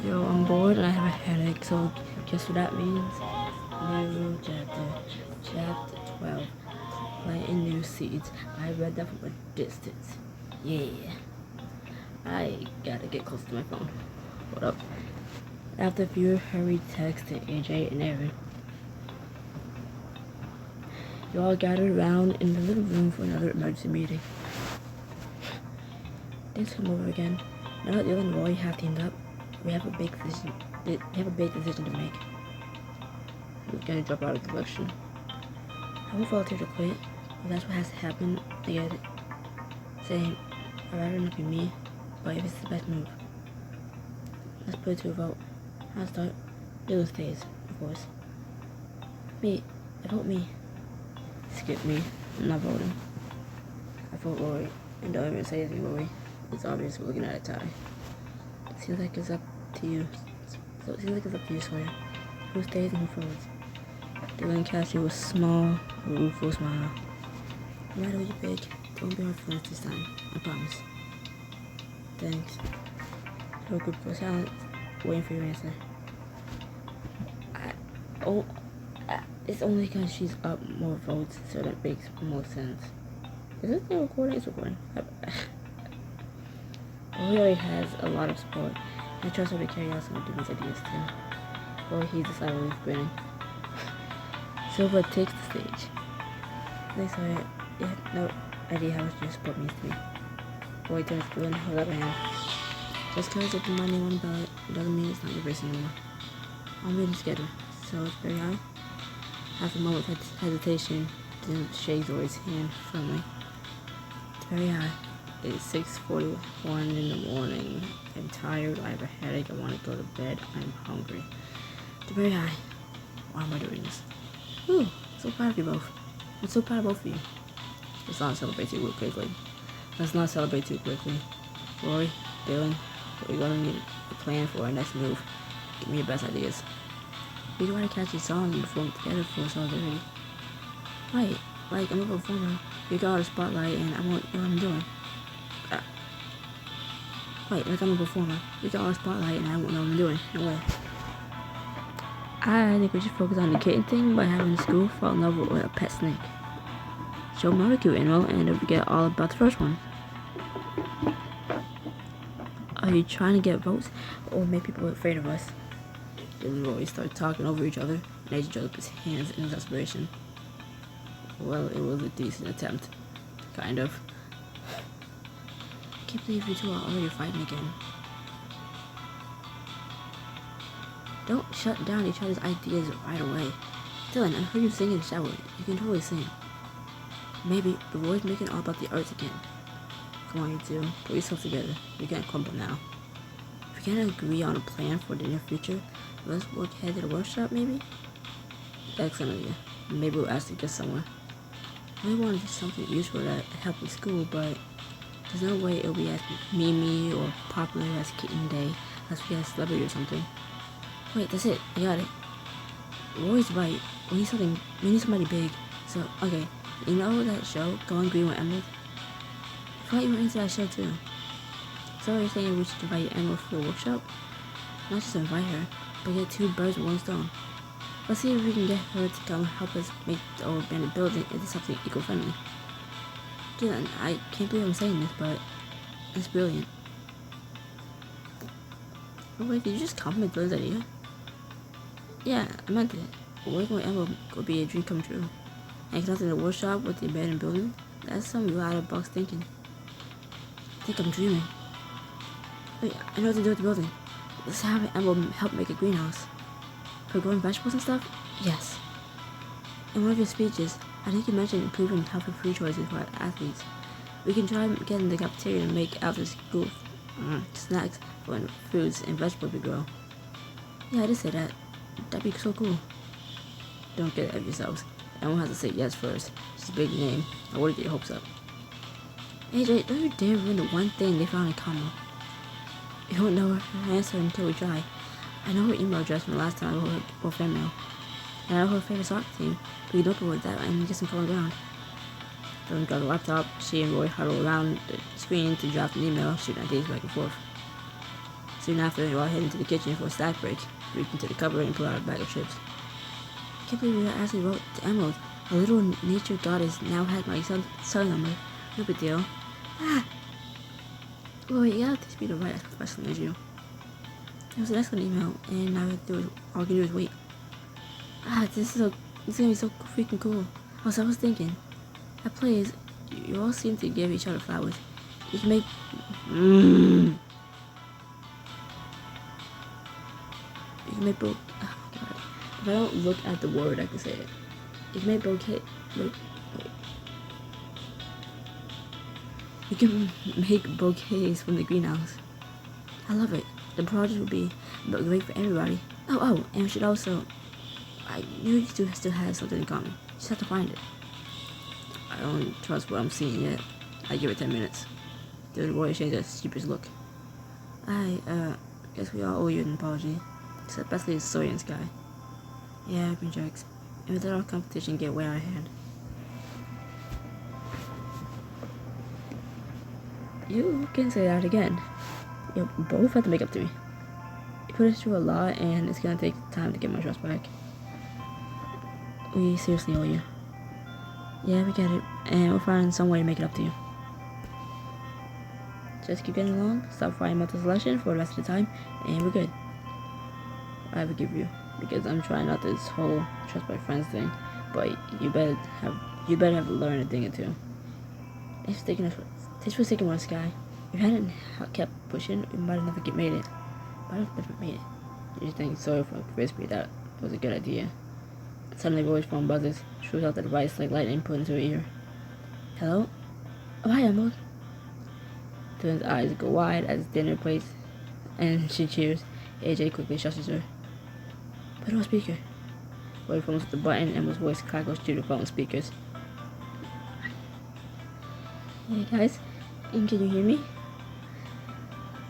Yo, I'm bored and I have a headache, so guess what that means? New chapter 12. Planting new seeds. I read that from a distance. Yeah. I gotta get close to my phone. Hold up. After a few hurried texts to AJ and Aaron, you all gathered around in the little room for another emergency meeting. Things come over again. Now that you and Roy have teamed up, we have a big decision. To make. We're gonna drop out of the election. I won't volunteer to quit, but that's what has to happen. I get it. Saying, I'd rather not be me, but if it's the best move, let's put it to a vote. I'll start. Dylan stays, of course. Me, vote me. Skip me. I'm not voting. I vote Rory, and don't even say anything, Rory. It's obvious we're looking at a tie. Seems like it's up to you. Sawyer. Who stays and who folds? Dylan cast you a small, rueful smile. No matter what you pick, don't be our friends this time. I promise. Thanks. No group for silence, waiting for your answer. It's only because she's up more votes, so that makes more sense. Is this still recording? It's recording. He already has a lot of support. I trust her to carry out some of Jimmy's ideas too. Well, he's decidedly grinning. Silva takes the stage. Thanks, Sawyer. You have no idea how much your support means to me. Roy turns to Dylan and holds up a hand. Just because it's the money on the ballot, it doesn't mean it's not your race anymore. I'm reading together, so it's very high. After a moment of hesitation, Dylan shakes Roy's hand firmly. It's very high. It's 6:41 in the morning. I'm tired, I have a headache, I want to go to bed, I'm hungry. It's very high. Why am I doing this? Ooh, so proud of you both. I'm so proud of both of you. Let's not celebrate too quickly. Roy, Dylan, we're gonna need a plan for our next move. Give me your best ideas. We can write a catchy song and perform together for solidarity. Right, like I'm a performer. You got all the spotlight and I won't know what I'm doing. Like I'm a performer. You got all the spotlight and I won't know what I'm doing. No way. I think we should focus on the kitten thing by having the school fall in love with a pet snake. Show them how to cute animal and don't forget all about the first one. Are you trying to get votes or make people afraid of us? Dylan and Roy start talking over each other and each other his hands in desperation. Well, it was a decent attempt. Kind of. I can't believe you two are already fighting again. Don't shut down each other's ideas right away. Dylan, I heard you sing in the shower. You can totally sing. Maybe, but Roy's making it all about the arts again. Come on, you two. Put yourself together. You're gonna crumble now. If we can't agree on a plan for the near future, let's work ahead to the workshop, maybe? Excellent idea. Maybe we'll actually get somewhere. I really want to do something useful that help with school, but there's no way it'll be as memey or popular as Kitten Day unless we get a celebrity or something. Wait, that's it. I got it. Roy's right. We need somebody big. So, okay. You know that show, Going Green with Emerald? I thought you were into that show too. So you're saying we should invite Emerald for the workshop? Not just invite her, but get two birds with one stone. Let's see if we can get her to come help us make the old abandoned building into something eco-friendly. Dylan, I can't believe I'm saying this, but it's brilliant. Oh wait, did you just compliment Dylan's idea? Yeah, I meant it. Working with Emerald would be a dream come true. And connecting the workshop with the abandoned building, that's some real out-of-the-box thinking. I think I'm dreaming. Wait, I know what to do with the building. Let's have Emerald help make a greenhouse. For growing vegetables and stuff? Yes. In one of your speeches, I think you mentioned improving healthy food choices for athletes. We can try getting the cafeteria to make after school snacks for fruits and vegetables we grow. Yeah, I did say that. That'd be so cool. Don't get ahead of yourselves. Everyone has to say yes first. It's a big name. I wouldn't get your hopes up. AJ, don't you dare ruin the one thing they found in common. You won't know her answer until we try. I know her email address from the last time I wrote her fan mail. And I know her favorite soccer team. We can open with that and get some common ground. Then got the laptop. She and Roy huddle around the screen to draft an email, shooting ideas back and forth. Soon after, you all head into the kitchen for a snack break. Reach into the cupboard and pull out a bag of chips. I can't believe I actually wrote to Emerald. A little nature goddess now has my cell number. No big deal. Ah! Oh wait, you gotta teach me to write as professionally as you. It was an excellent email, and all I can do is wait. Ah, this is gonna be so freaking cool. Also, I was thinking, at plays, you all seem to give each other flowers. You can make... You can make both... Oh my god. If I don't look at the word, I can say it. You can make bouquet... Wait. You can make bouquets from the greenhouse. I love it. The project will be great for everybody. Oh, and we should also... I knew you two still had something in common. Just have to find it. I don't trust what I'm seeing yet. I give it 10 minutes. The boy changed his stupid look. Guess we all owe you an apology. Especially Sawyer and Sky. Yeah, I've been jerks. And we let our competition get way out of hand. You can say that again. You both have to make up to me. You put us through a lot, and it's gonna take time to get my trust back. We seriously owe you. Yeah, we get it, and we'll find some way to make it up to you. Just keep getting along, stop fighting about the selection for the rest of the time, and we're good. I forgive you, because I'm trying not this whole trust my friends thing, but you better have learned a thing or two. Thanks for sticking with us, Sky. If you hadn't kept pushing, we might have never made it. You just think sorry for Crispy that was a good idea. Suddenly, Roy's phone buzzes, shoots out the device like lightning put into her ear. Hello? Oh, hi, Emerald. Twin's eyes go wide as dinner plates, and she cheers. AJ quickly shushes her. Put on speaker. Roy phones with the button, and Emerald's voice crackles through the phone speakers. Hey guys, can you hear me?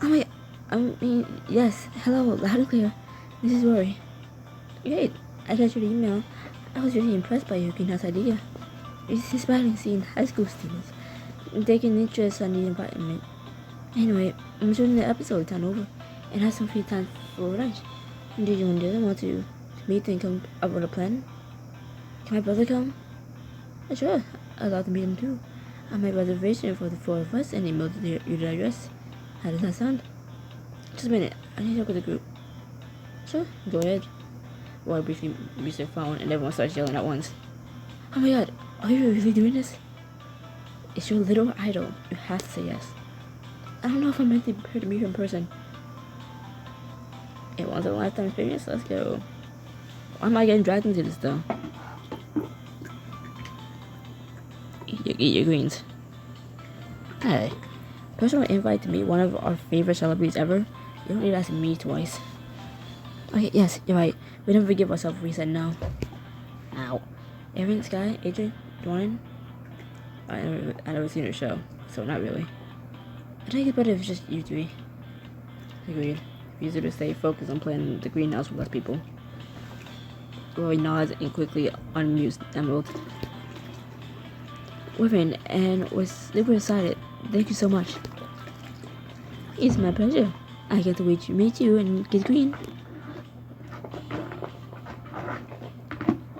Oh my, I mean, yes, hello, loud and clear. This is Rory. Great, I got your email. I was really impressed by your greenhouse idea. It's inspiring seeing high school students taking interest in the environment. Anyway, I'm showing the episode town over and have some free time for lunch. Do you want to meet and come up with a plan? Can my brother come? Sure, I'd love to meet him too. I made a reservation for the 4 of us and emailed you the address. How does that sound? Just a minute, I need help with the group. Sure, go ahead. Roy briefly reached their phone and everyone starts yelling at once. Oh my god, are you really doing this? It's your little idol. You have to say yes. I don't know if I'm meant to meet her in person. It was a lifetime experience, let's go. Why am I getting dragged into this though? Eat your greens. Hey, personal invite to meet one of our favorite celebrities ever? You don't need to ask me twice. Okay, yes, you're right. We never give ourselves a reset now. Ow. Erin, Sky, AJ, Dwayne? I never seen her show, so not really. I think it's better if it's just you three. Agreed. It's easier to stay focused on playing the greenhouse with less people. Roy nods and quickly unmutes Emerald. Women, and was super excited. Thank you so much. It's my pleasure. I get to meet you and get green.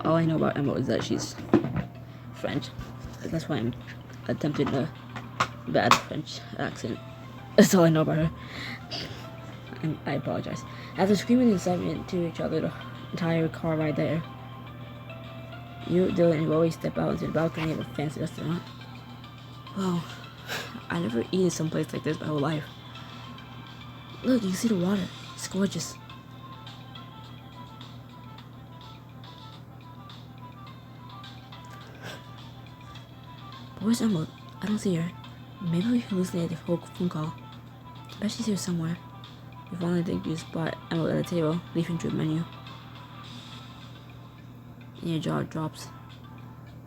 All I know about Emerald is that she's French. That's why I'm attempting a bad French accent. That's all I know about her. I apologize. After screaming incitement to each other the entire car ride there, you, Dylan, and Rory step out into the balcony of a fancy restaurant. Whoa, I never eaten someplace like this my whole life. Look, you can see the water. It's gorgeous. But where's Emerald? I don't see her. Maybe we hallucinated the whole phone call. I bet she's here somewhere. You finally think you spot Emerald at a table, leafing through the menu. And your jaw drops.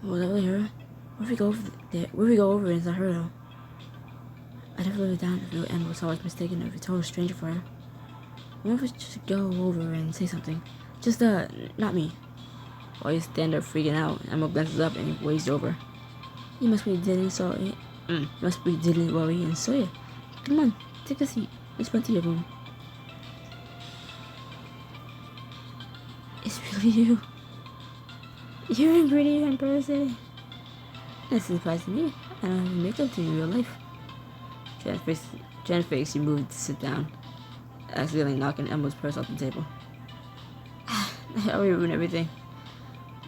Oh, was that really her? What if we go over there? What if we go over and it's not her though? I never lived it down if no Emerald was always mistaken if a total stranger for her. What if we just go over and say something? Just not me. While you stand there freaking out, Emerald glances up and waves over. You must be Dylan, Rory, and Sawyer. Come on, take a seat. Let's run to your room. It's really you. You're pretty in person. That's a surprise to me. I don't even make up to you in real life. Jen's face, she moved to sit down, accidentally knocking Emma's purse off the table. I already ruined everything.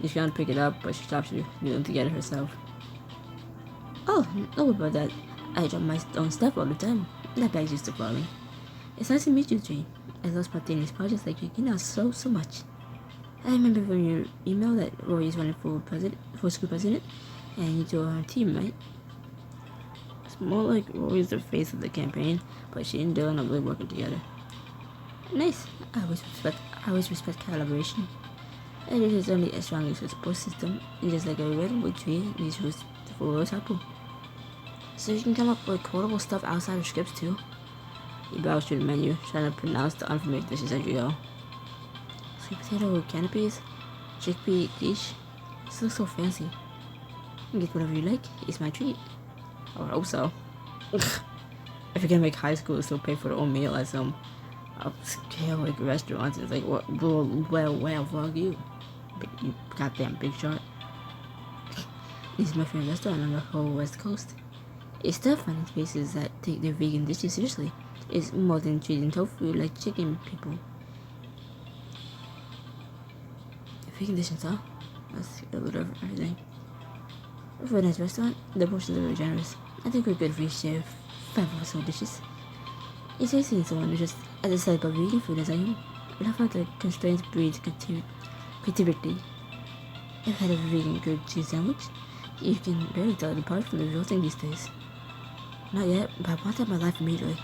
She's gonna pick it up, but she stops you, kneeling to get it herself. Oh, no worry about that. I drop my own stuff all the time. That bag's used to falling. It's nice to meet you, Jane. I love spontaneous projects like you know so much. I remember from your email that Rory is running for school president, and you two are on a team, right? It's more like Rory's the face of the campaign, but she and Dylan are really working together. Nice. I always respect collaboration. And it is only as strong as your support system. It is like a redwood tree needs roots for a apple. So you can come up with quotable stuff outside of scripts too. You browse through the menu, trying to pronounce the unfamiliar dishes as you go. Sweet potato canopies, chickpea quiche. This looks so fancy. You can get whatever you like. It's my treat. I hope so. If you're gonna make high school still pay for their own meal at some upscale like restaurants, it's like what? Well, fuck you. You goddamn big shot. This is my favorite restaurant on the whole West Coast. It's tough finding spaces that take their vegan dishes seriously. It's more than treating tofu like chicken people. Vegan dishes, huh? That's a little of everything. For a nice restaurant, the portions are very generous. I think we're good for each share 5 or so dishes. It's easy seeing someone who just as excited about vegan food as I am. I love how the constraints breed creativity. I've had a vegan grilled cheese sandwich. You can barely tell it apart from the real thing these days. Not yet, but I want that in my life immediately.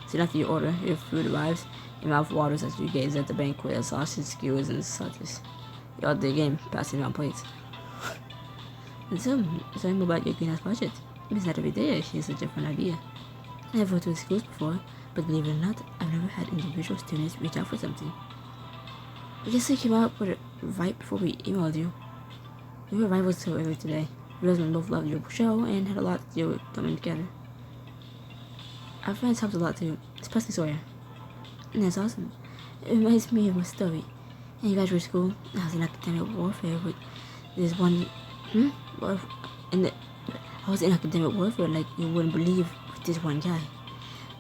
Soon after you order, your food arrives, your mouth waters as you gaze at the banquet of sausage, skewers, and sausages. You all dig in, passing around plates. And so, tell me about your greenhouse project. It's not every day I hear such a fun idea. I've worked with schools before, but believe it or not, I've never had individual students reach out for something. I guess we came out with it right before we emailed you. We were rivals so earlier today. We both loved your show and had a lot to do with coming together. Our friends helped a lot too, especially Sawyer. And that's awesome. It reminds me of my story. And you guys were at school. I was in academic warfare with this one. I was in academic warfare like you wouldn't believe with this one guy.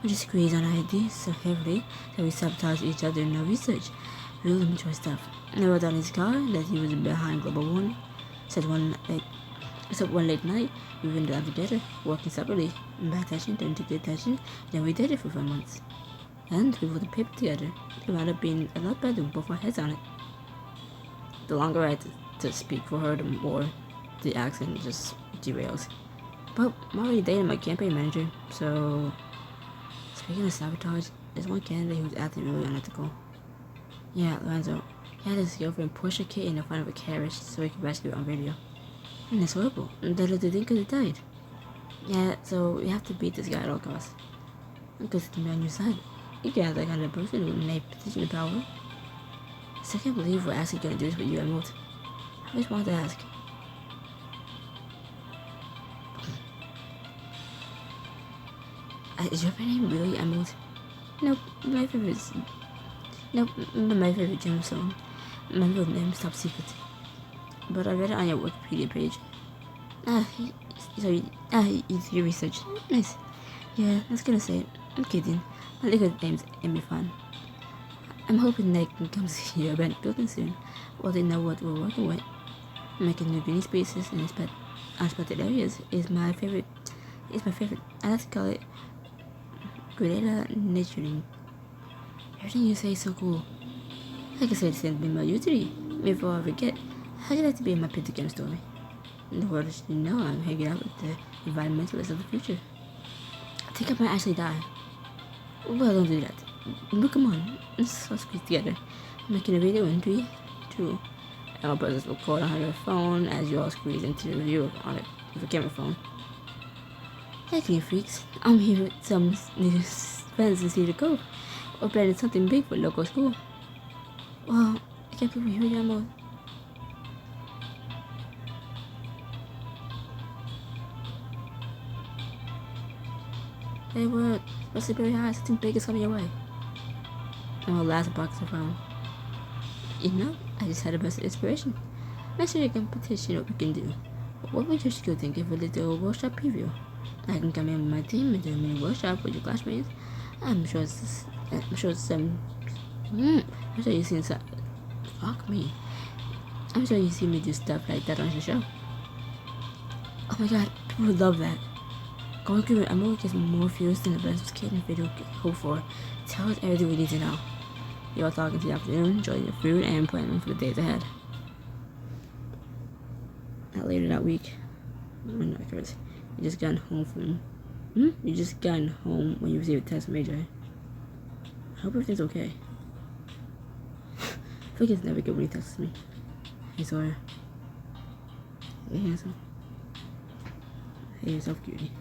We just agreed on ideas so heavily that we sabotaged each other in our research. Real immature stuff. And I wrote down his car that he was behind global warming. Except one late night, we went down together, working separately. Bad tension turned to good tension, then we did it for 5 months. And we wrote the paper together. It wound up being a lot better with both our heads on it. The longer I had to speak for her, the more the accent just derails. But I'm already dating my campaign manager, so speaking of sabotage, there's one candidate who's acting really unethical. Yeah, Lorenzo. He had his girlfriend push a kitten in front of a carriage so he could rescue it on video. And that's horrible. That little thing could have died. Yeah, so we have to beat this guy at all costs. Because it's on your side. You can't have that kind of person who may position of power. So I can't believe we're actually gonna do this with you, Emerald. I just wanted to ask. Is your name really Emerald? Nope, my favorite gemstone. My real name's top secret. But I read it on your Wikipedia page. You do your research. Nice. Yeah, I was gonna say it. I'm kidding. My legal name's Amy Fan. I'm hoping they can come see your event building soon, while they know what we're working with. Making new green spaces in unexpected areas is my favorite. I like to call it Grenada Naturing. Everything you say is so cool. Like I said, send me my utility. Before I forget, how'd you like to be in my Pentagon story? The world should know I'm hanging out with the environmentalists of the future. I think I might actually die. Well, don't do that. But come on, let's squeeze together. I'm making a video in 3, 2. And I'll put this record on your phone as you all squeeze into the view on it with a camera phone. Hey, clean freaks. I'm here with some new friends to see the cove. We're planning something big for local school. Well, I can't believe you hear more. Hey, what? What's the very high? Something big is coming your way. And our last box I found. You know, I just had a burst of inspiration. Let's see a competition what we can do. What would your school think of a little workshop preview? I can come in with my team and do a mini workshop with your classmates. I'm sure you've seen some. Fuck me. I'm sure you've seen me do stuff like that on the show. Oh my god, people would love that. Going through it, I'm always getting more views than the best kid in the video could hope for. Tell us everything we need to know. You're all talking to the afternoon, enjoying your food, and planning for the days ahead. Not later that week. When that occurs. You just gotten home from. You just gotten home when you received a text from AJ. I hope everything's okay. I feel like it's never good when he texts me. Hey Sawyer. Hey handsome. Hey yourself, cutie.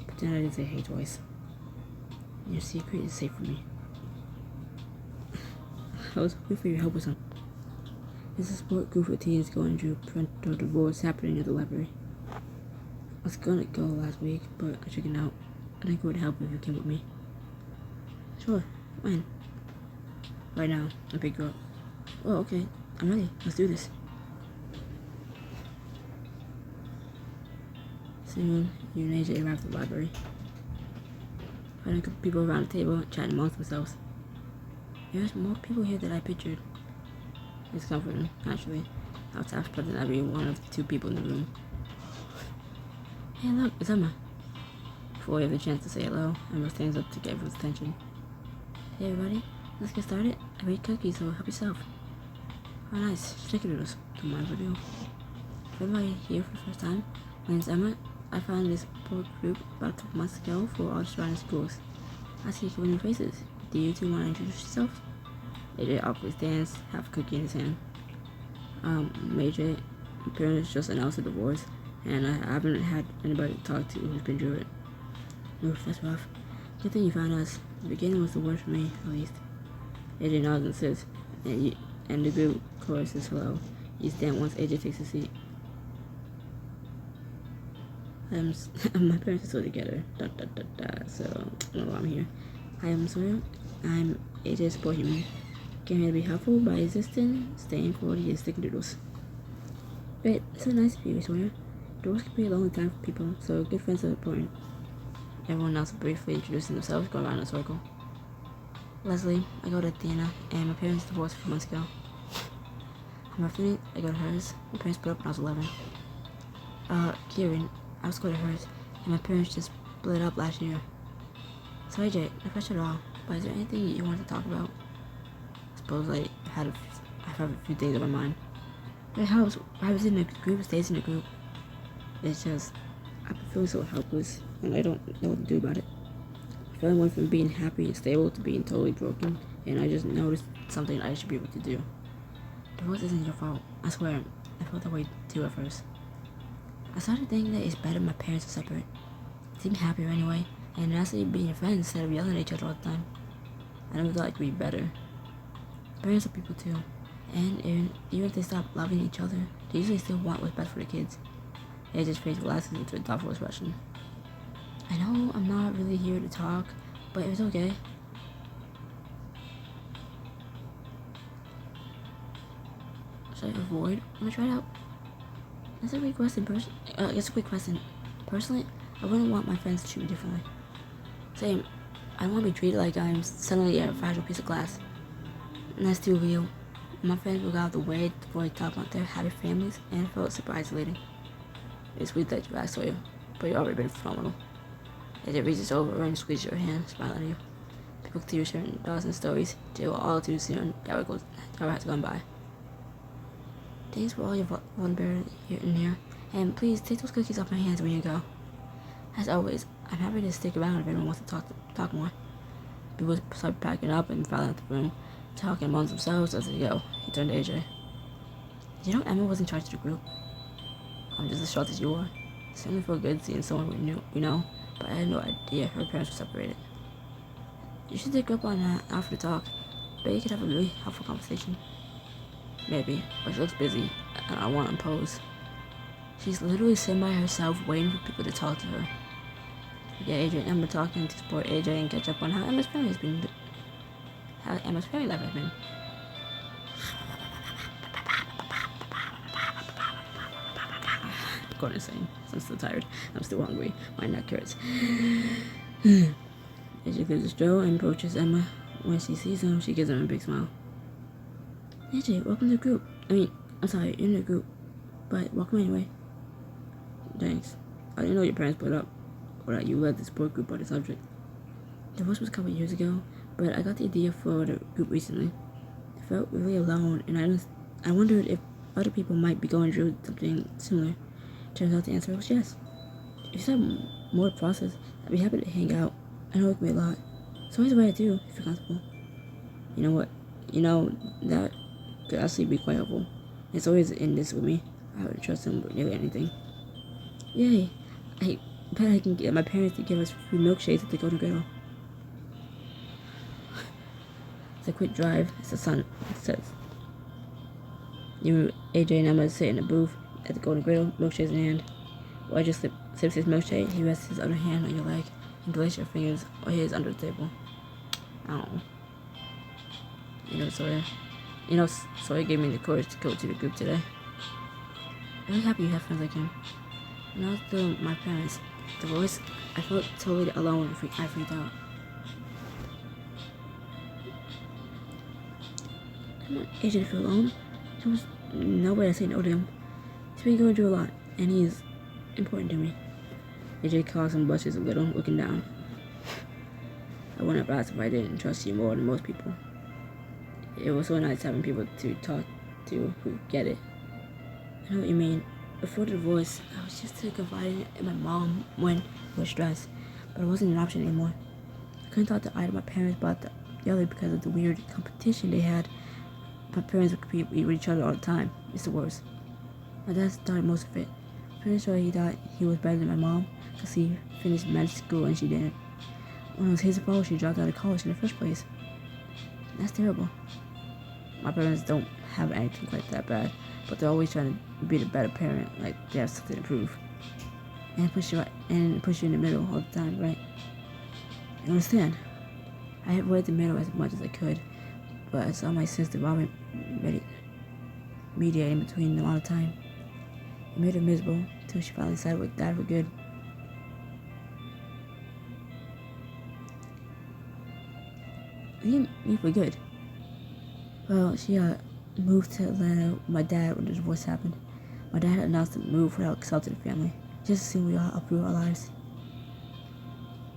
Pretend I didn't say hey twice. Your secret is safe for me. I was hoping for your help with something. There's a sport group of teens going through parental divorce happening at the library. I was gonna go last week, but I chickened out. I think it would help if you came with me. Sure, when? Right now, I picked you up. Oh, okay, I'm ready. Let's do this. Soon, you and AJ arrived at the library. Finding a couple people around the table chatting amongst themselves. There's more people here than I pictured. It's comforting, actually. I was half expecting I'd be one of the two people in the room. Hey, look, it's Emma. Before we have the chance to say hello, Emma stands up to get everyone's attention. Hey, everybody, let's get started. I made cookies, so help yourself. Oh, nice. Snickerdoodles. Don't mind if I do. For everybody here for the first time, my name's Emma. I founded this support group about a couple months ago for all the surrounding schools. I see a couple new faces. Do you two want to introduce yourselves? AJ awkwardly stands, half a cookie in his hand. AJ, my parents just announced a divorce, and I haven't had anybody to talk to who's been through it. Oof, that's rough. Good thing you found us. The beginning was the worst for me, at least. AJ nods and says, and the group choruses hello. You stand once AJ takes a seat. My parents are still together. So, I don't know why I'm here. Hi, I'm Sawyer. I'm AJ's support human. Came here to be helpful by existing, staying for the snickerdoodles. Great, so nice of you, Sawyer. Doors can be a lonely time for people, so good friends are important. Everyone else briefly introducing themselves, going around in a circle. Leslie, I go to Athena, and my parents divorced a few months ago. I'm Anthony, I go to hers. My parents split up when I was 11. Kieran, I was going to hers, and my parents just split up last year. So AJ, no pressure at all, but is there anything you want to talk about? I suppose I have a few things on my mind. It helps. I was in a group, stays in a group. It's just, I've been feeling so helpless, and I don't know what to do about it. I feel I went from being happy and stable to being totally broken, and I just noticed something I should be able to do. Divorce isn't your fault. I swear, I felt that way too at first. I started thinking that it's better my parents are separate. It seemed happier anyway, and honestly being friends instead of yelling at each other all the time. I never thought it could be better. Parents are people too, and even if they stop loving each other, they usually still want what's best for the kids. AJ's face relaxes into a thoughtful expression. I know I'm not really here to talk, but it was okay. Should I avoid? I'm gonna try it out. That's a quick question. Personally, I wouldn't want my friends to treat me differently. Same. I don't want to be treated like I'm suddenly a fragile piece of glass. And that's too real. My friends would go out the way to avoid talking about their happy families, and it felt super isolating. It's sweet that you asked for you, but you've already been phenomenal. As it reaches over and squeezes your hand, smiling at you. People continue sharing thoughts and stories till all too soon the hour has gone by. Thanks for all your vulnerability here and here, and please take those cookies off my hands when you go. As always, I'm happy to stick around if anyone wants to talk more. People start packing up and filing out the room, talking amongst themselves as they go. He turned to AJ. You know Emma was in charge of the group? I'm just as shocked as you are. It certainly felt good seeing someone we know, but I had no idea her parents were separated. You should take her up on that after the talk. Bet you could have a really helpful conversation. Maybe, but she looks busy, and I want to impose. She's literally sitting by herself waiting for people to talk to her. We get AJ and Emma talking to support AJ and catch up on how Emma's family life has been. going insane. I'm still tired. I'm still hungry. My neck hurts. As she gives Joe and approaches Emma. When she sees him, she gives him a big smile. AJ, welcome to the group. I'm sorry, you're in the group. But welcome anyway. Thanks. I didn't know your parents put up, or that you led the support group on the subject. Divorce was a couple years ago, but I got the idea for the group recently. I felt really alone, and I wondered if other people might be going through something similar. Turns out the answer was yes. If you have more process, I'd be happy to hang out. I know it can be a lot. It's always a way to do if you're comfortable. You know what? That could actually be quite helpful. It's always in this with me. I would trust him with nearly anything. Yay! I bet I can get my parents to give us free milkshakes at the Golden Griddle. It's a quick drive. It's the sun. It says. You, AJ, and Emma sit in a booth at the Golden Griddle, milkshakes in hand. Roger sips his milkshake. He rests his other hand on your leg and places your fingers or his under the table. Oh. Sawyer gave me the courage to go to the group today. I'm really happy you have friends like him. When I was through my parents' divorce, I felt totally alone and I freaked out. I'm not AJ to feel alone. There was no way to say no to him. He's been going through a lot, and he's important to me. AJ coughs and blushes a little, looking down. I wouldn't have asked if I didn't trust you more than most people. It was so nice having people to talk to who get it. I know what you mean. Before the divorce, I was just too confiding in my mom when I was stressed, but it wasn't an option anymore. I couldn't talk to either my parents about the other because of the weird competition they had. My parents would compete with each other all the time. It's the worst. My dad started most of it. Pretty sure he thought he was better than my mom because he finished med school and she didn't. When it was his fault, she dropped out of college in the first place. That's terrible. My parents don't have anything quite that bad, but they're always trying to be the better parent, like they have something to prove. And push you in the middle all the time, right? You understand? I avoided the middle as much as I could, but I saw my sister Robin mediating between them all the time. It made her miserable until she finally sided with Dad for good. You mean for good? Well, she moved to Atlanta with my dad when the divorce happened. My dad had announced the move without consulting the family, just to see we all uproot our lives.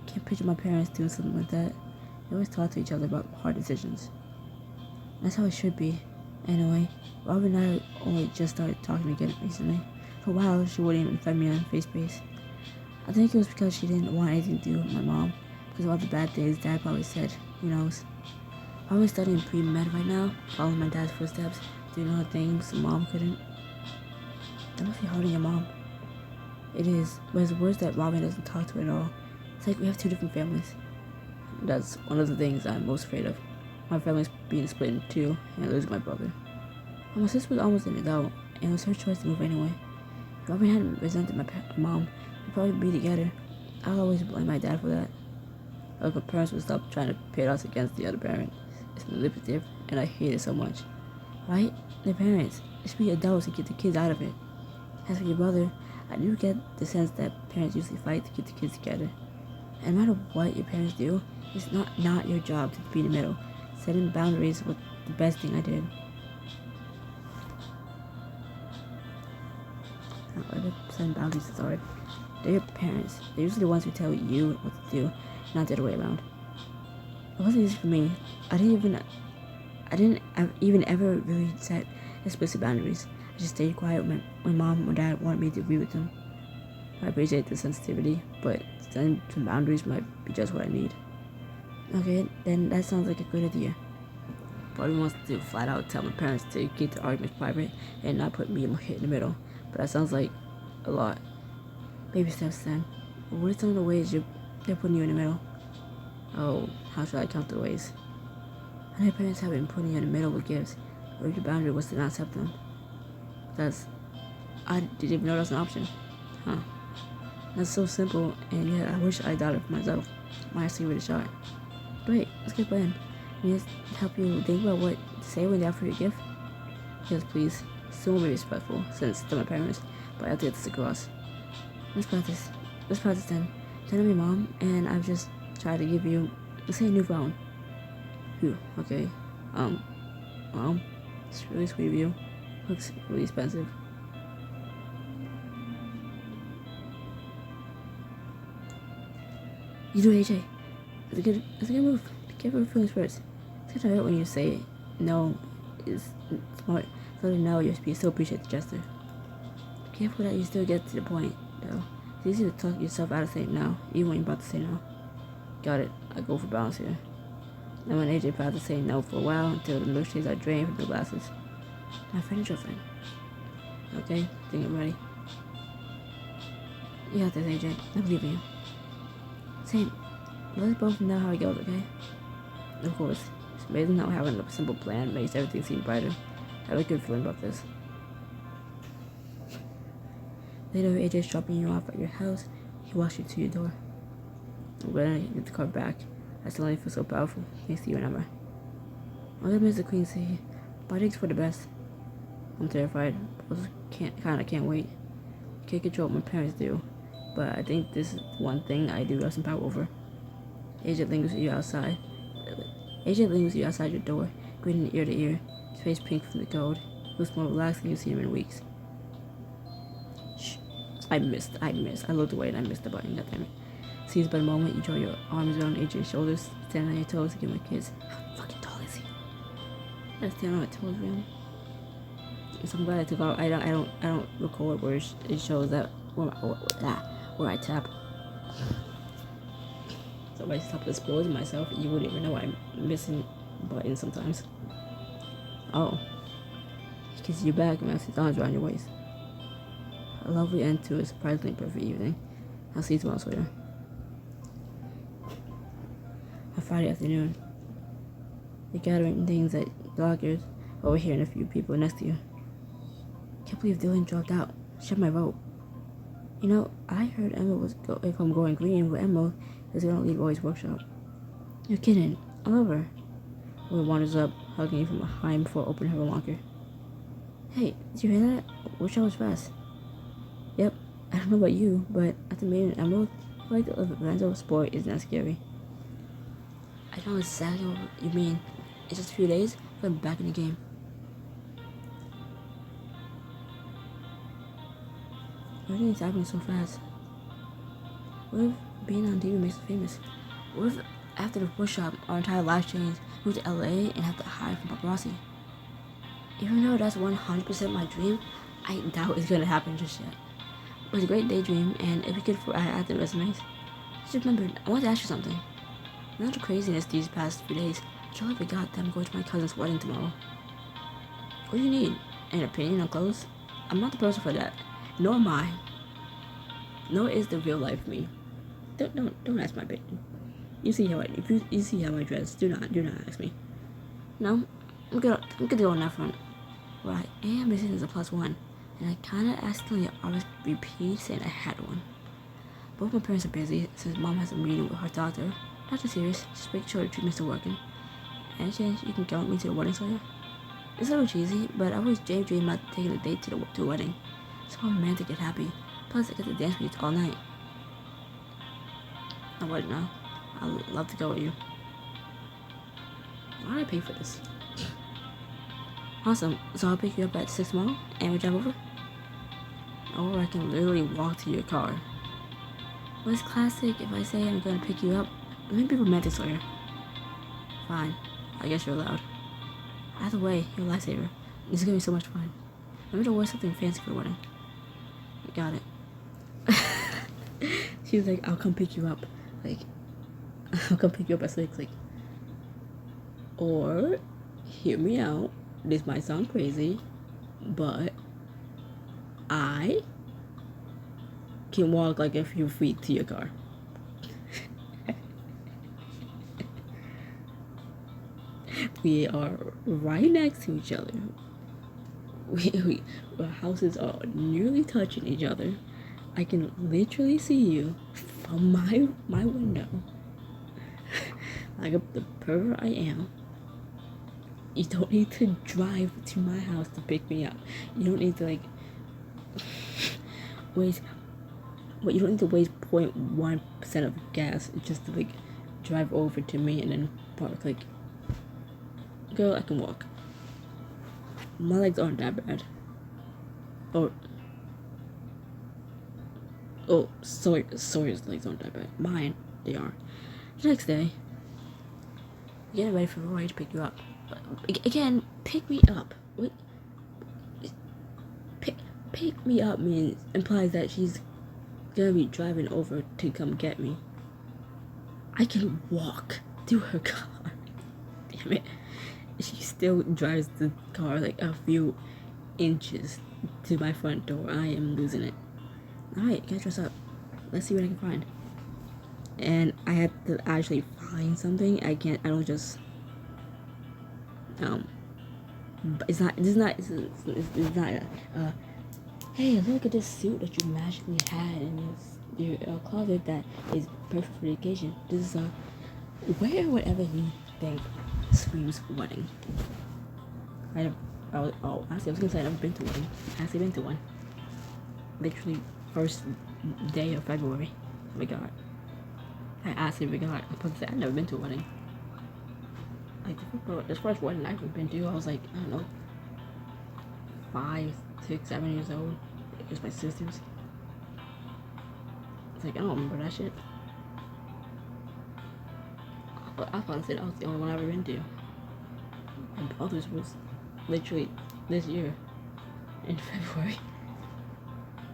Can't picture my parents doing something like that. They always talk to each other about hard decisions. That's how it should be. Anyway, Robin and I only just started talking again recently. For a while, she wouldn't even friend me on FaceBase. I think it was because she didn't want anything to do with my mom, because of all the bad things Dad probably said. Who knows? I'm studying pre-med right now, following my dad's footsteps, doing all the things Mom couldn't. That must be hard on your mom. It is, but it's worse that Robin doesn't talk to her at all. It's like we have two different families. That's one of the things I'm most afraid of. My family's being split in two, and losing my brother. But my sister was almost an adult, and it was her choice to move anyway. If Robin hadn't resented my mom, we'd probably be together. I'll always blame my dad for that. Like my parents would stop trying to pit us against the other parent. It's manipulative, and I hate it so much. Right? They're parents. They should be adults to get the kids out of it. As for your brother, I do get the sense that parents usually fight to get the kids together. And no matter what your parents do, it's not your job to be in the middle. Setting boundaries was the best thing I did. Setting boundaries is hard. They're your parents. They're usually the ones who tell you what to do, not the other way around. It wasn't easy for me. I didn't even ever really set explicit boundaries. I just stayed quiet when Mom or Dad wanted me to be with them. I appreciate the sensitivity, but setting some boundaries might be just what I need. Okay, then that sounds like a good idea. Part of me wants to flat out tell my parents to keep the arguments private and not put me in the middle, but that sounds like a lot. Baby steps then. What are some of the ways they're putting you in the middle? Oh, how should I count the ways? I know your parents have been putting you in the middle with gifts, or if your boundary was to not accept them. I didn't even know that was an option. Huh. That's so simple, and yet I wish I doubted it for myself. Might actually give it a shot. Great, let's get plan. Can I just help you think about what to say when they offer you a gift? Yes, please. Still be respectful, since they're my parents, but I have to get this across. let's practice. Let's practice then. Tell me, Mom, and I've just tried to give you, let's say, a new phone. Phew, okay. Mom, it's really sweet of you. Looks really expensive. You do, AJ. It's a good move. Be careful with feelings first. It's gonna hurt when you say no is smart. So to know you still appreciate the gesture. Be careful that you still get to the point, though. It's easy to talk yourself out of saying no, even when you're about to say no. Got it. I go for balance here. And when AJ tried to say no for a while until the milkshakes are drained from the glasses. My friend is your friend. Okay, think I'm ready. You got this, AJ. I believe in you. Same. Let's both know how it goes, okay? Of course. It's amazing how having a simple plan makes everything seem brighter. I have a good feeling about this. Later, AJ's dropping you off at your house. He walks you to your door. When I get the car back, I suddenly feel so powerful, thanks to you and Emma. I'm gonna miss the Queen City, but I think it's for the best. I'm terrified, but I can't wait. I can't control what my parents do, but I think this is one thing I do have some power over. AJ lingers with you outside. Your door, grinning ear to ear, his face pink from the cold. Looks more relaxed than you've seen him in weeks. Shh. I missed. I looked away and I missed the button, goddammit. Seized by the moment, you draw your arms around AJ's shoulders, standing on your toes to give him a kiss. How fucking tall is he? I stand on my toes, man. So I'm glad I took off. I don't record where it shows that where I tap. So if I stop exposing myself, you wouldn't even know I'm missing buttons sometimes. Oh. He kisses you back and wraps his arms around your waist. A lovely end to a surprisingly perfect evening. I'll see you tomorrow, Sawyer. On Friday afternoon, you're gathering things at Lockers, overhearing a few people next to you. Can't believe Dylan dropped out. Shut my vote. You know, I heard Emma if I'm going green with Emma, is gonna leave Roy's workshop. You're kidding. I'm over. Roy wanders up, hugging you from behind before opening her locker. Hey, did you hear that? Wish I was fast. Yep. I don't know about you, but at the main Emerald, I feel like the Lorenzo sport isn't that scary. I know exactly what you mean. It's just a few days, but I'm back in the game. Everything's happening so fast. What if being on TV makes us famous? What if after the workshop, our entire life changed, move to LA and have to hide from paparazzi? Even though that's 100% my dream, I doubt it's gonna happen just yet. It was a great daydream, and if we could add the resumes. Just remembered, I want to ask you something. Not the craziness these past few days, I totally forgot that I'm going to my cousin's wedding tomorrow. What do you need? An opinion on clothes? I'm not the person for that. Nor am I. Nor is the real life me. Don't ask my opinion. You see how I dress. Do not ask me. No, I'm good to go on that front. What I am missing is a +1, and I kinda accidentally RSVP'd saying I had one. Both my parents are busy since Mom has a meeting with her doctor. Nothing serious, just make sure the treatment's still working. Any chance you can go with me to the wedding, Sawyer? It's a little cheesy, but I always dream about taking a date to the wedding. It's so romantic and happy. Plus, I get to dance with you all night. I wouldn't know. I'd love to go with you. Why did I pay for this? Awesome. So I'll pick you up at 6 tomorrow, and we drive over? Or I can literally walk to your car. Well, it's classic if I say I'm going to pick you up. Let me be romantic, Sawyer. Fine. I guess you're allowed. Either way, you're a lifesaver. This is going to be so much fun. Remember to wear something fancy for the wedding. Got it. She was like, I'll come pick you up. Like, I'll come pick you up at 6. Like, or, hear me out. This might sound crazy, but I can walk like a few feet to your car. We are right next to each other. Our houses are nearly touching each other. I can literally see you from my window. Like the pervert I am. You don't need to drive to my house to pick me up. You don't need to wait. But you don't need to waste 0.1% of gas just to like drive over to me and then park. Like, girl, I can walk. My legs aren't that bad. Sawyer's legs aren't that bad. Mine, they are. The next day, getting ready for Rory to pick you up. Again, pick me up. What? Pick me up implies that she's gonna be driving over to come get me. I can walk to her car. Damn it. She still drives the car like a few inches to my front door. I am losing it. Alright, get dressed up. Let's see what I can find. And I had to actually find something. I don't just it's not hey, look at this suit that you magically had in your closet that is perfect for the occasion. This is wear whatever you think screams wedding. Honestly, I was gonna say I've never been to one. I actually been to one. Literally first day of February. Oh my god. I actually forgot. I was supposed to say I've never been to a wedding. Like this first wedding I've ever been to, I was like, I don't know, 5, 6, 7 years old. It was my sister's. It's like I don't remember that shit. But I thought that was the only one I've ever been to. And others was literally this year in February.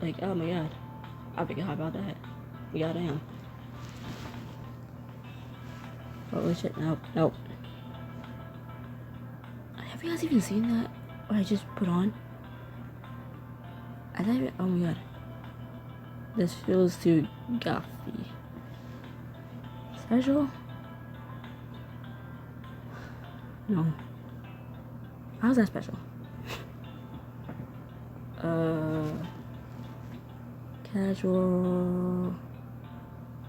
Like, oh my god, I forgot about that. Goddamn. Holy shit! Nope. Have you guys even seen that? What I just put on? I thought even, oh my god. This feels too gothy. Special? No. How's that special? Casual.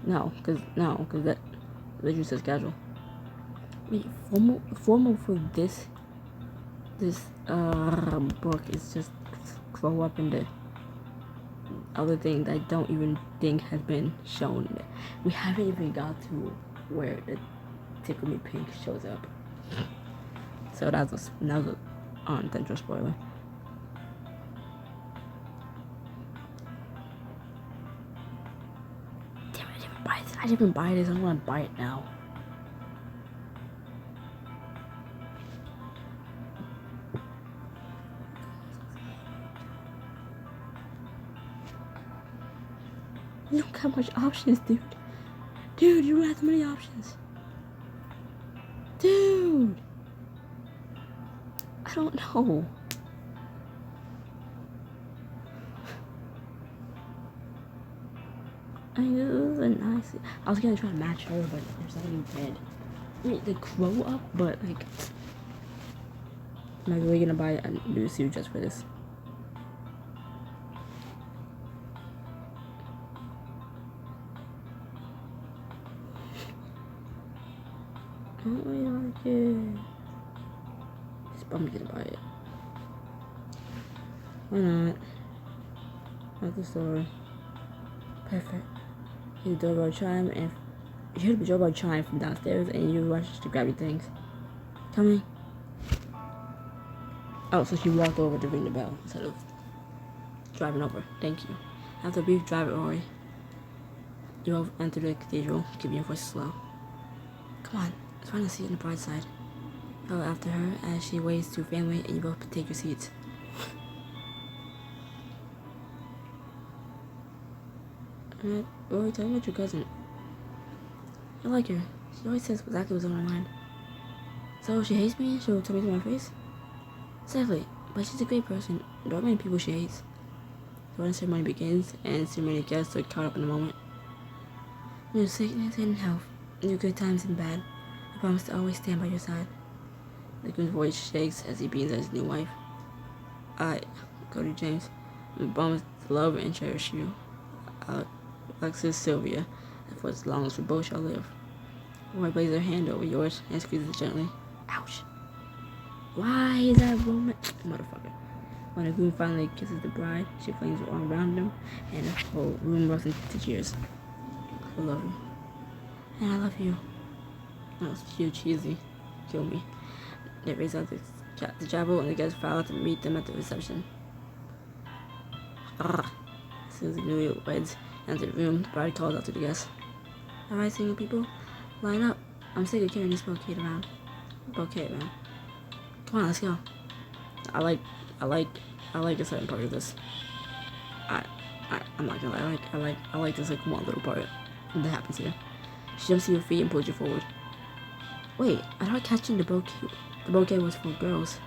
No, cause that literally says casual. Wait, formal for this book is just grow up in the other thing that I don't even think has been shown. We haven't even got to where the Tickle Me Pink shows up. So that was an unintentional spoiler. Damn it, I didn't even buy this. I don't want to buy it now. You don't got much options, dude. Dude, you don't have many options. Dude. I don't know. I mean, this is a nice. I was gonna try to match her, but there's nothing red. I mean, they grow up, but like, I'm really gonna buy a new suit just for this. I don't really like it. I'm gonna buy it. Why not? At the store. Perfect. You hear the doorbell chime, and you hear the doorbell chime from downstairs, and you rush to grab your things. Coming. Oh, so she walked over to ring the bell instead of driving over. Thank you. After a brief drive at Rory, you enter the cathedral, keeping your voice slow. Come on, find a seat on the bride's side. Go after her as she waves to family, and you both take your seats. Alright, Rory, tell me about your cousin. I like her. She always says exactly what's on her mind. So if she hates me, she'll tell me to my face? Sadly, but she's a great person. There aren't many people she hates. The wedding ceremony begins, and so many guests are caught up in the moment. In your sickness and health, in your good times and bad, I promise to always stand by your side. The groom's voice shakes as he beams at his new wife. I, Cody James, will promise to love and cherish you. Alexis Sylvia, and for as long as we both shall live. Roy lays her hand over yours and squeezes it gently. Ouch. Why is that woman? Motherfucker. When the groom finally kisses the bride, she flings her arm around him, and the whole room erupts into tears. I love you. And I love you. Oh, it's too cheesy. Kill me. They raise out the chapel, and the guests file out to meet them at the reception. As soon as the newlyweds enter the room, the bride calls out to the guests. Alright, single people, line up. I'm sick of carrying this bouquet around. Come on, let's go. I like a certain part of this. I'm not gonna lie. I like this like one little part that happens here. She jumps to your feet and pulls you forward. Wait, I thought catching the bouquet was for girls.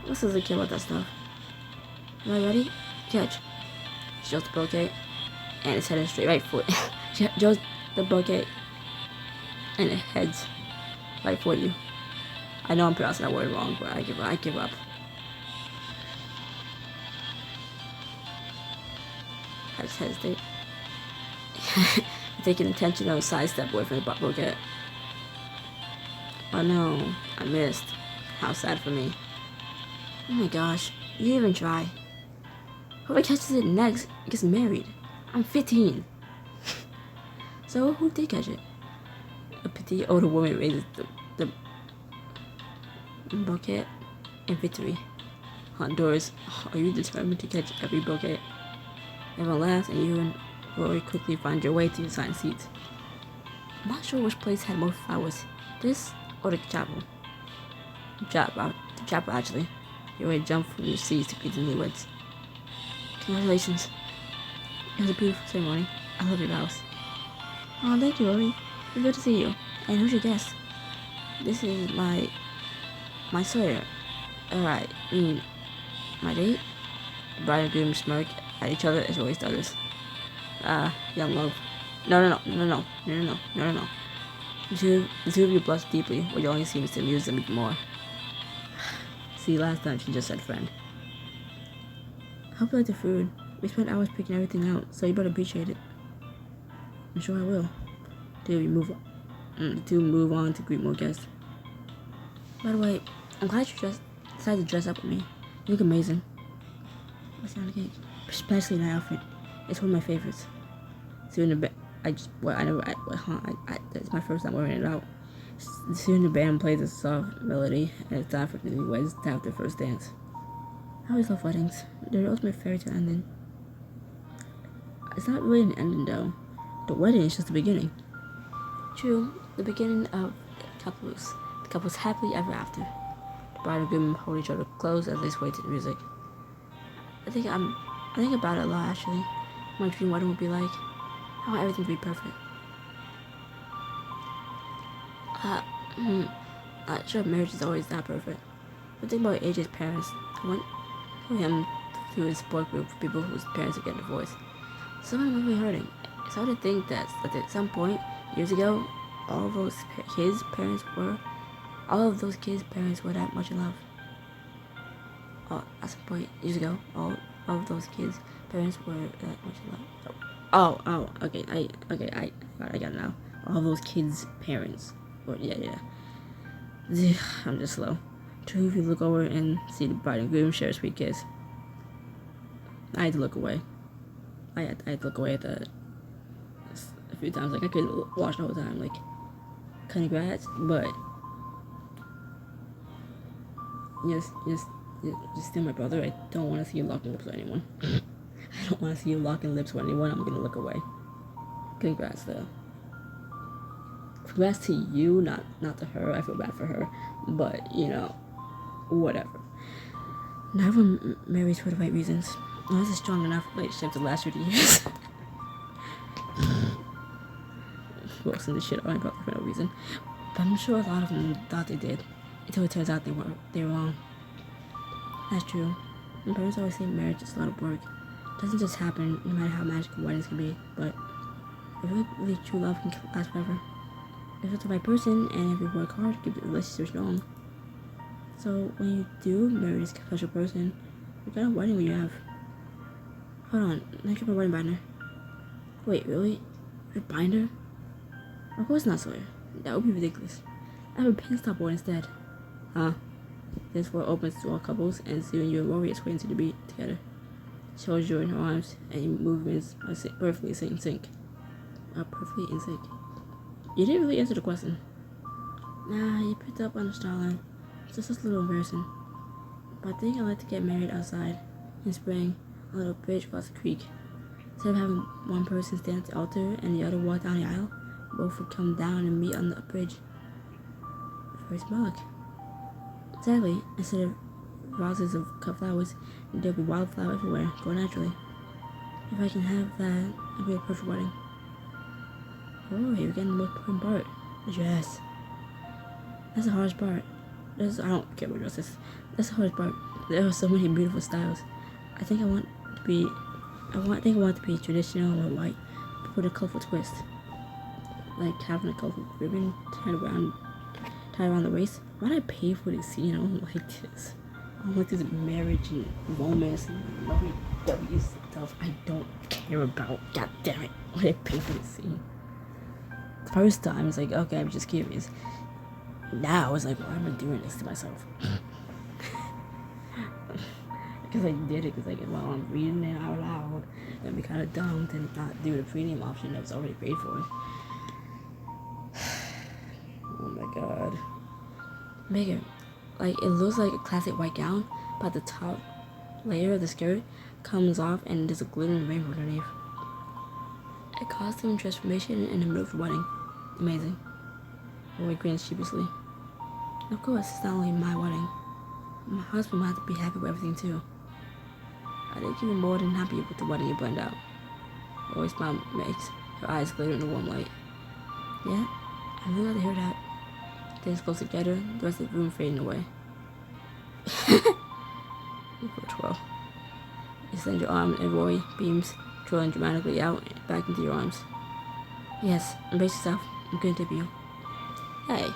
What's doesn't care about that stuff? Am I ready? Catch. She jumps the bouquet and it's headed straight right for it. She jumps the bouquet and it heads right for you. I know I'm pronouncing that word wrong, but I give up. I just hesitate. Take an intentional sidestep away from the bouquet. Oh no, I missed. How sad for me. Oh my gosh, you didn't even try. Whoever catches it next gets married. I'm 15. So who did catch it? A petite older woman raises the bouquet in victory. Honduras, are you determined to catch every bouquet? Everyone laughs and you and Rory quickly find your way to your assigned seats. I'm not sure which place had more flowers, this or the chapel. The chapel actually. You're ready to jump from your seats to greet the newlyweds. Congratulations. It was a beautiful ceremony. I love your vows. Oh, thank you, Rory. It's good to see you. And who's your guest? This is my sawyer. Alright, my date? The bride and groom smirk at each other as Rory stutters. Young love. No. The two of you blush deeply, which only seems to amuse them even more. See, last time she just said friend. I hope you like the food. We spent hours picking everything out, so you better appreciate it. I'm sure I will. The two move on to greet more guests. By the way, I'm glad you decided to dress up with me. You look amazing. What's on the cake? Especially that outfit. It's one of my favorites. So in the band, it's my first time wearing it out. Soon the band plays a soft melody, and it's time for the newlyweds to have their first dance. I always love weddings. They're the ultimate fairy tale ending. It's not really an ending though. The wedding is just the beginning. True, the beginning of the couple's happily ever after. The bride and groom hold each other close as they sway to the music. I think about it a lot actually. What my dream wedding would be like. I want everything to be perfect. Not sure marriage is always that perfect. But think about AJ's parents. I went for him through a support group for people whose parents are getting divorced. Some of them are really hurting. It's hard to think that at some point, years ago, all of those kids' parents were that much in love. At some point, years ago, all of those kids' parents were that much in love. Okay, I got it now. All those kids' parents were, yeah. I'm just slow. Two of you look over and see the bride and groom share a sweet kiss. I had to look away. I had to look away at that a few times. Like, I could watch the whole time, like, congrats, but just still my brother. I don't want to see you locking lips with anyone. I don't want to see you locking lips with anyone. I'm gonna look away. Congrats, though. Congrats to you, not to her. I feel bad for her, but whatever. Not everyone marries for the right reasons. Unless it's a strong enough relationship to last 50 years. Roasting the shit out of my brother for no reason. But I'm sure a lot of them thought they did, until it turns out they were wrong. That's true. My parents always say marriage is a lot of work. It doesn't just happen, no matter how magical weddings can be, but I really true love can last forever. If it's the right person, and if you work hard, keep the relationship strong. So when you do marry this special person, what kind of wedding will you have? Hold on, let me get my wedding binder. Wait, really? Your binder? Of course not, Sawyer. That would be ridiculous. I have a pin stop board instead. Huh? This floor opens to all couples, and soon you and Rory sway into the beat together. She holds you in her arms, and your movements are perfectly in sync. Perfectly in sync. You didn't really answer the question. Nah, you picked up on the styling. It's just a little embarrassing. But I think I'd like to get married outside in spring, on a little bridge across the creek. Instead of having one person stand at the altar and the other walk down the aisle, both would come down and meet on the bridge. Very symbolic. Exactly. Instead of vases of cut flowers, there'll be wildflowers everywhere, go naturally. If I can have that, it'll be a perfect wedding. Oh, you're getting the most important part. The dress. That's the hardest part. I don't care what dress is. That's the hardest part. There are so many beautiful styles. I think I want it to be traditional or white, but with a colorful twist. Like having a colorful ribbon tied around the waist. Why did I pay for this scene? I don't like this. I don't like this marriage and romance and lovey-dovey stuff I don't care about. God damn it. Why did I pay for this scene? The first time, it's like, okay, I'm just curious. Now, it's like, why am I doing this to myself? Because I did it, because like, while I'm reading it out loud, it'd be kind of dumb to not do the premium option that was already paid for. Oh my god. Megan, like, it looks like a classic white gown, but the top layer of the skirt comes off and there's a glittering rainbow underneath. A costume transformation in the middle of the wedding. Amazing. Roy grins sheepishly. Of course, it's not only my wedding. My husband will have to be happy with everything too. I think you'll be more than happy with the wedding you planned out. Roy's smile makes her eyes glitter in the warm light. Yeah, I'm really glad to hear that. Things close together, the rest of the room fading away. You poor twirl. You extend your arm and Roy beams, twirling dramatically out and back into your arms. Yes, embrace yourself. I'm going to tip you. Hey.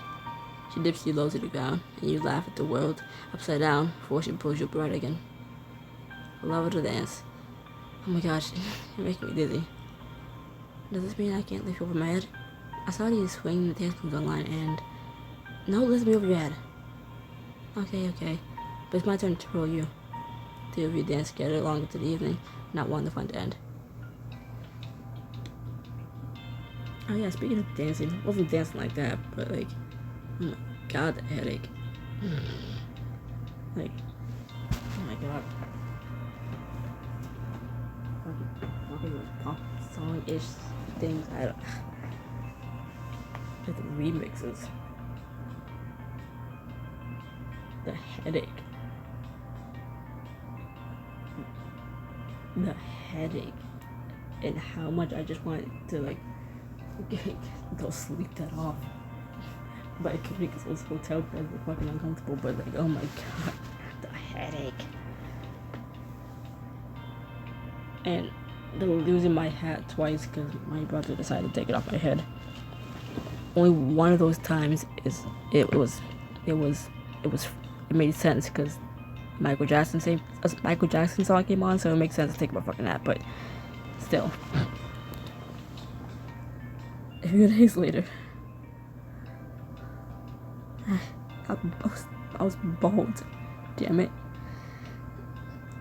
She dips you low to the ground, and you laugh at the world upside down before she pulls you upright again. I love her to dance. Oh my gosh, you're making me dizzy. Does this mean I can't lift you over my head? I saw you swing the dance moves online and... No, lift me over your head. Okay. But it's my turn to twirl you. Two of you dance together along into the evening, not wanting the fun to end. Oh yeah, speaking of dancing, I wasn't dancing like that, but like... Oh my god, the headache. Like, oh my god. Fucking pop song-ish things, I don't... Like the remixes. The headache. The headache. And how much I just wanted to, like, go sleep that off. But I couldn't because it was hotel beds were fucking uncomfortable, but like, oh my god, the headache. And losing my hat twice because my brother decided to take it off my head. Only one of those times it made sense because Michael Jackson song came on, so it makes sense to take my fucking hat, but still. A few days later, I was bald. Damn it.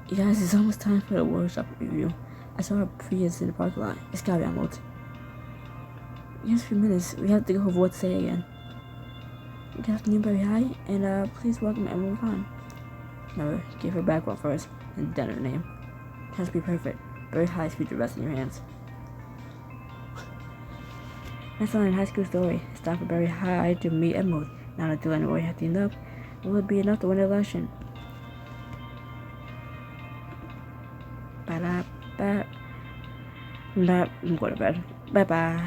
You guys, it's almost time for the workshop review. I saw a Prius in the parking lot. It's gotta be unlocked. Just a few minutes. We have to go over what to say again. Good afternoon, Very High, and please welcome Emerald Khan. Remember, give her background first, and then her name. It has to be perfect. Very High's future rests in your hands. Next on in high school story, it's time for Very High to meet Emerald. Now that Dylan and Roy have teamed up, will it be enough to win the election? I'm going to bed. Bye bye.